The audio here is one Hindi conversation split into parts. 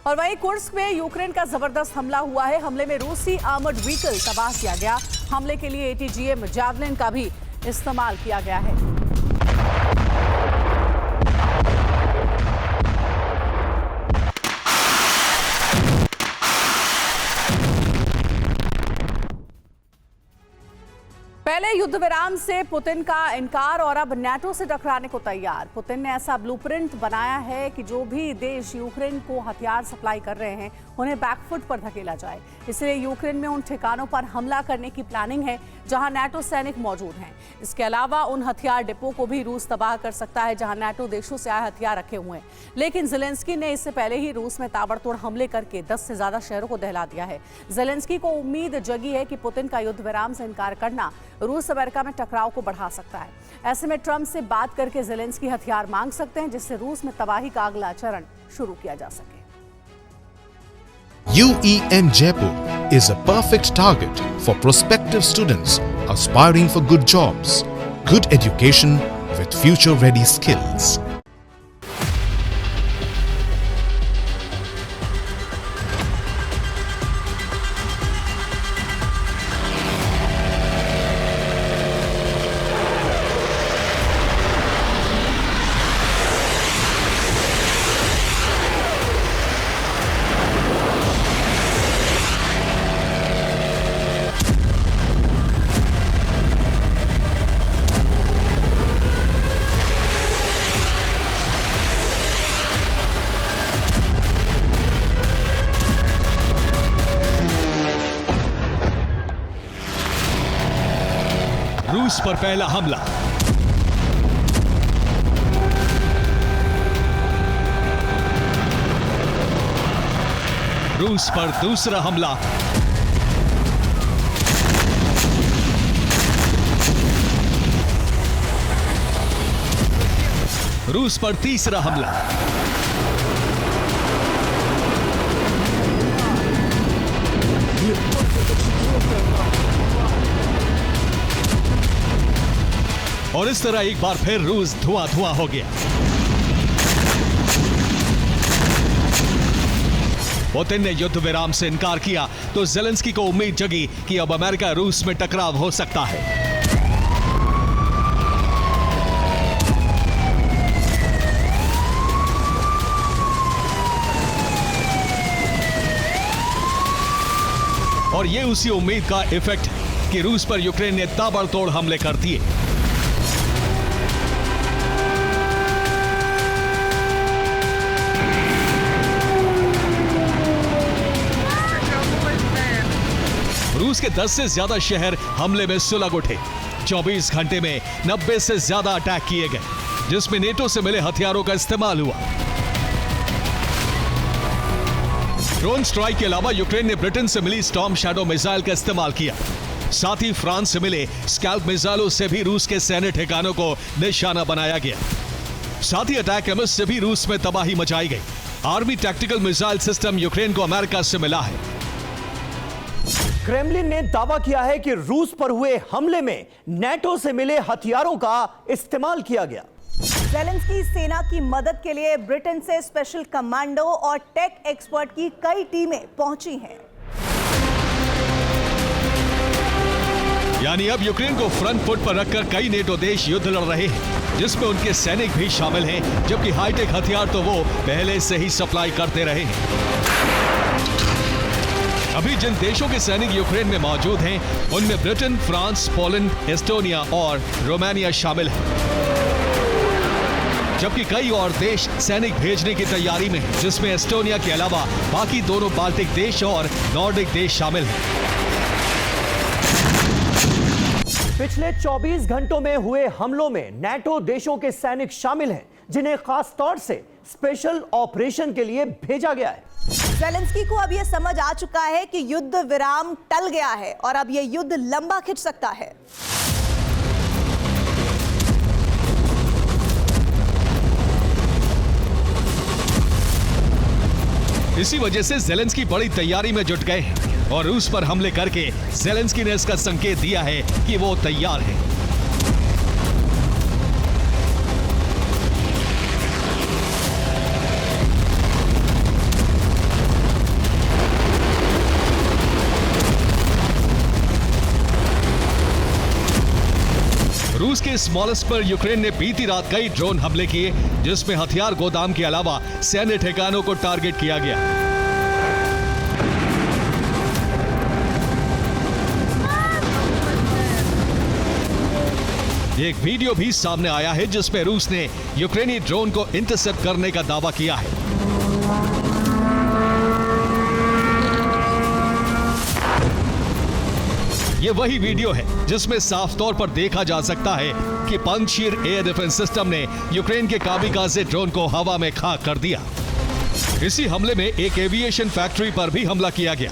और वहीं कुर्स्क में यूक्रेन का जबरदस्त हमला हुआ है। हमले में रूसी आर्मर्ड व्हीकल तबाह किया गया। हमले के लिए ATGM जैवलिन का भी इस्तेमाल किया गया है। पहले युद्ध विराम से पुतिन का इनकार और अब नाटो से टकराने को तैयार। पुतिन ने ऐसा ब्लूप्रिंट बनाया है कि जो भी देश यूक्रेन को हथियार सप्लाई कर रहे हैं उन्हें बैकफुट पर धकेला जाए। इसलिए यूक्रेन में उन ठिकानों पर हमला करने की प्लानिंग है जहां नाटो सैनिक मौजूद हैं। इसके अलावा उन हथियार डिपो को भी रूस तबाह कर सकता है जहां नाटो देशों से आए हथियार रखे हुए हैं। लेकिन ज़ेलेंस्की ने इससे पहले ही रूस में ताबड़तोड़ हमले करके 10 से ज्यादा शहरों को दहला दिया है। ज़ेलेंस्की को उम्मीद जगी है कि पुतिन का युद्ध विराम से इनकार करना रूस अमेरिका में टकराव को बढ़ा सकता है। ऐसे में ट्रंप से बात करके ज़ेलेंस्की हथियार मांग सकते हैं जिससे रूस में तबाही का अगला चरण शुरू किया जा सके। UEM Jaipur is a perfect target for prospective students aspiring for good jobs, good education with future-ready skills. रूस पर पहला हमला। रूस पर दूसरा हमला। रूस पर तीसरा हमला। और इस तरह एक बार फिर रूस धुआं धुआं हो गया। पुतिन ने युद्ध विराम से इनकार किया तो ज़ेलेंस्की को उम्मीद जगी कि अब अमेरिका रूस में टकराव हो सकता है। और ये उसी उम्मीद का इफेक्ट है कि रूस पर यूक्रेन ने ताबड़तोड़ हमले कर दिए। रूस के 10 से ज्यादा शहर हमले में सुलग उठे। 24 घंटे में 90 से ज्यादा अटैक किए गए, जिसमें नेटो से मिले हथियारों का इस्तेमाल हुआ। ड्रोन स्ट्राइक के अलावा यूक्रेन ने ब्रिटेन से मिली स्टॉर्म शैडो मिसाइल का इस्तेमाल किया। साथ ही फ्रांस से मिले स्कैल्प मिसाइलों से भी रूस के सैन्य ठिकानों को निशाना बनाया गया। साथ ही अटैक एमएस से भी रूस में तबाही मचाई गई। Army tactical missile system Ukraine को अमेरिका से मिला है। क्रेमलिन ने दावा किया है कि रूस पर हुए हमले में नाटो से मिले हथियारों का इस्तेमाल किया गया। ज़ेलेंस्की सेना की मदद के लिए ब्रिटेन से स्पेशल कमांडो और टेक एक्सपर्ट की कई टीमें पहुंची हैं। यानी अब यूक्रेन को फ्रंट फुट पर रखकर कई नेटो देश युद्ध लड़ रहे हैं, जिसमें उनके सैनिक भी शामिल हैं, जबकि हाईटेक हथियार तो वो पहले से ही सप्लाई करते रहे हैं। अभी जिन देशों के सैनिक यूक्रेन में मौजूद हैं, उनमें ब्रिटेन, फ्रांस, पोलैंड, एस्टोनिया और रोमानिया शामिल हैं, जबकि कई और देश सैनिक भेजने की तैयारी में हैं, जिसमें एस्टोनिया के अलावा बाकी दोनों बाल्टिक देश और नॉर्डिक देश शामिल हैं। पिछले 24 घंटों में हुए हमलों में नाटो देशों के सैनिक शामिल हैं, जिन्हें खास तौर से स्पेशल ऑपरेशन के लिए भेजा गया है। ज़ेलेंस्की को अब यह समझ आ चुका है कि युद्ध विराम टल गया है और अब यह युद्ध लंबा खिंच सकता है। इसी वजह से ज़ेलेंस्की बड़ी तैयारी में जुट गए हैं और रूस पर हमले करके ज़ेलेंस्की ने इसका संकेत दिया है कि वो तैयार है। रूस के स्मॉलेस्ट पर यूक्रेन ने बीती रात कई ड्रोन हमले किए, जिसमें हथियार गोदाम के अलावा सैन्य ठिकानों को टारगेट किया गया। एक वीडियो भी सामने आया है जिसमें रूस ने यूक्रेनी ड्रोन को इंटरसेप्ट करने का दावा किया है। ये वही वीडियो है जिसमें साफ तौर पर देखा जा सकता है कि पंजशीर एयर डिफेंस सिस्टम ने यूक्रेन के कामिकाज़े ड्रोन को हवा में खाक कर दिया। इसी हमले में एक एविएशन फैक्ट्री पर भी हमला किया गया,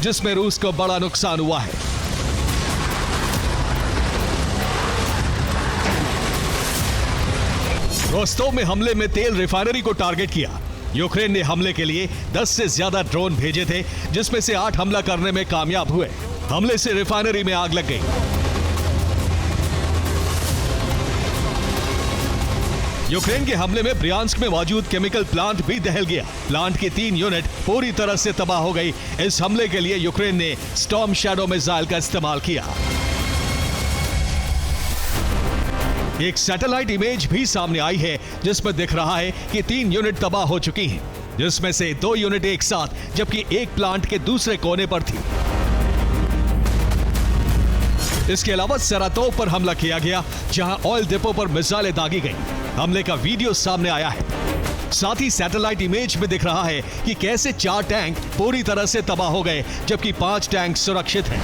जिसमें रूस को बड़ा नुकसान हुआ है। रोस्तोव में हमले में तेल रिफाइनरी को टारगेट किया। यूक्रेन ने हमले के लिए 10 से ज्यादा ड्रोन भेजे थे, जिसमें से 8 हमला करने में कामयाब हुए। हमले से रिफाइनरी में आग लग गई। यूक्रेन के हमले में ब्रियांस्क में मौजूद केमिकल प्लांट भी दहल गया। प्लांट की 3 यूनिट पूरी तरह से तबाह हो गई। इस हमले के लिए यूक्रेन ने स्टॉर्म शैडो मिसाइल का इस्तेमाल किया। एक सैटेलाइट इमेज भी सामने आई है जिसमें दिख रहा है कि 3 यूनिट तबाह हो चुकी हैं, जिसमें से 2 यूनिट एक साथ, जबकि एक प्लांट के दूसरे कोने पर थी। इसके अलावा सरातोव पर हमला किया गया, जहां ऑयल डिपो पर मिसाइलें दागी गई। हमले का वीडियो सामने आया है। साथ ही सैटेलाइट इमेज में दिख रहा है कि कैसे 4 टैंक पूरी तरह से तबाह हो गए, जबकि 5 टैंक सुरक्षित हैं।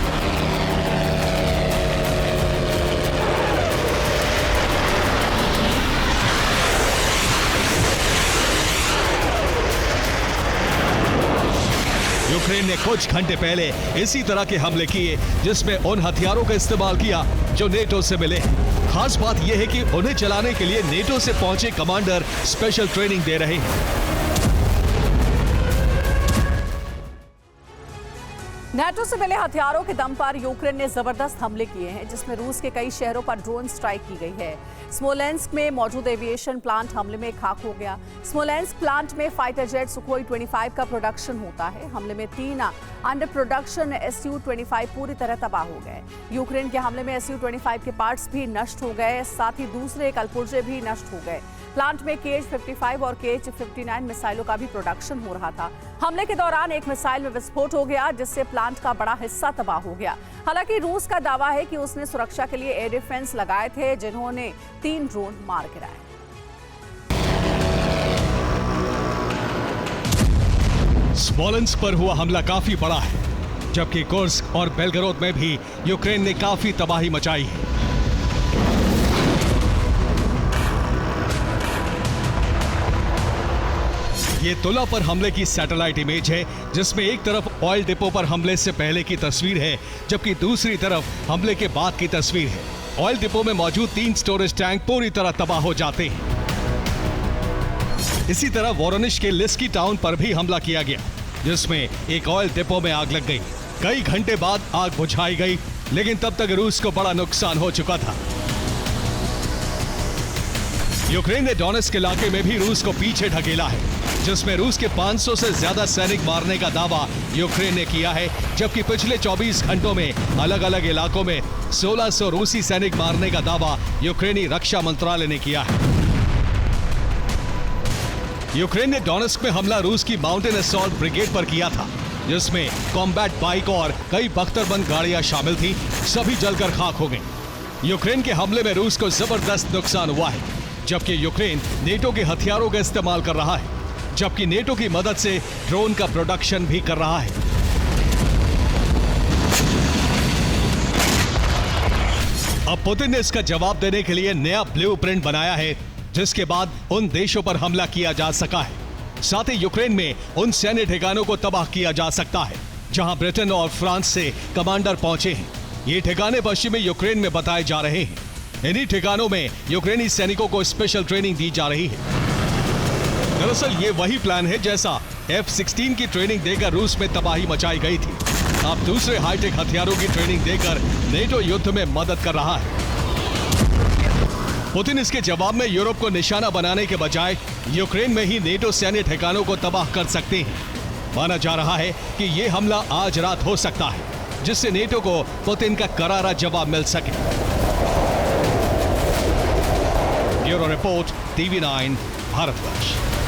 यूक्रेन ने कुछ घंटे पहले इसी तरह के हमले किए, जिसमें उन हथियारों का इस्तेमाल किया जो नेटो से मिले। खास बात यह है कि उन्हें चलाने के लिए नेटो से पहुंचे कमांडर स्पेशल ट्रेनिंग दे रहे हैं। नेटो से मिले हथियारों के दम पर यूक्रेन ने जबरदस्त हमले किए हैं, जिसमें रूस के कई शहरों पर ड्रोन स्ट्राइक की गई है। स्मोलेंस्क में मौजूद एविएशन प्लांट हमले में खाक हो गया। स्मोलेंस्क प्लांट में फाइटर जेट सुखोई 25 का प्रोडक्शन होता है। हमले में 3 अंडर प्रोडक्शन Su-25 पूरी तरह तबाह हो गए। यूक्रेन के हमले में Su-25 के पार्ट्स भी नष्ट हो गए, साथ ही दूसरे कलपुर्जे भी नष्ट हो गए। प्लांट में KH-55 और KH-59 मिसाइलों का भी प्रोडक्शन हो रहा था। हमले के दौरान एक मिसाइल में विस्फोट हो गया, जिससे प्लांट का बड़ा हिस्सा तबाह हो गया। हालांकि रूस का दावा है कि उसने सुरक्षा के लिए एयर डिफेंस लगाए थे, जिन्होंने 3 ड्रोन मार गिराए। स्मोलेंस्क पर हुआ हमला काफी बड़ा है, जबकि कुर्स्क और बेलगरोद में भी यूक्रेन ने काफी तबाही मचाई है। ये तुला पर हमले की सैटेलाइट इमेज है, जिसमें एक तरफ ऑयल डिपो पर हमले से पहले की तस्वीर है, जबकि दूसरी तरफ हमले के बाद की तस्वीर है। ऑयल डिपो में मौजूद 3 स्टोरेज टैंक पूरी तरह तबाह हो जाते हैं। इसी तरह वोरोनिश के लिस्की टाउन पर भी हमला किया गया, जिसमें एक ऑयल डिपो में आग लग गई। कई घंटे बाद आग बुझाई गई, लेकिन तब तक रूस को बड़ा नुकसान हो चुका था। यूक्रेन ने डोनेट्स्क इलाके में भी रूस को पीछे ढकेला है, जिसमें रूस के 500 से ज्यादा सैनिक मारने का दावा यूक्रेन ने किया है, जबकि पिछले 24 घंटों में अलग अलग इलाकों में 1600 रूसी सैनिक मारने का दावा यूक्रेनी रक्षा मंत्रालय ने किया है। यूक्रेन ने डोनेट्स्क में हमला रूस की माउंटेन असॉल्ट ब्रिगेड पर किया था, जिसमें कॉम्बैट बाइक और कई बख्तरबंद गाड़ियां शामिल थी। सभी जलकर खाक हो गई। यूक्रेन के हमले में रूस को जबरदस्त नुकसान हुआ है, जबकि यूक्रेन नेटो के हथियारों का इस्तेमाल कर रहा है, जबकि नेटो की मदद से ड्रोन का प्रोडक्शन भी कर रहा है। अब पुतिन ने इसका जवाब देने के लिए नया ब्लूप्रिंट बनाया है, जिसके बाद उन देशों पर हमला किया जा सका है। साथ ही यूक्रेन में उन सैन्य ठिकानों को तबाह किया जा सकता है जहां ब्रिटेन और फ्रांस से कमांडर पहुंचे हैं। ये ठिकाने पश्चिमी यूक्रेन में बताए जा रहे हैं। इन्हीं ठिकानों में यूक्रेनी सैनिकों को स्पेशल ट्रेनिंग दी जा रही है। दरअसल ये वही प्लान है जैसा F-16 की ट्रेनिंग देकर रूस में तबाही मचाई गई थी। अब दूसरे हाईटेक हथियारों की ट्रेनिंग देकर नेटो युद्ध में मदद कर रहा है। पुतिन इसके जवाब में यूरोप को निशाना बनाने के बजाय यूक्रेन में ही नेटो सैन्य ठिकानों को तबाह कर सकते हैं। माना जा रहा है कि यह हमला आज रात हो सकता है, जिससे नेटो को पुतिन का करारा जवाब मिल सके। Bureau report, TV9 Bharatvarsh.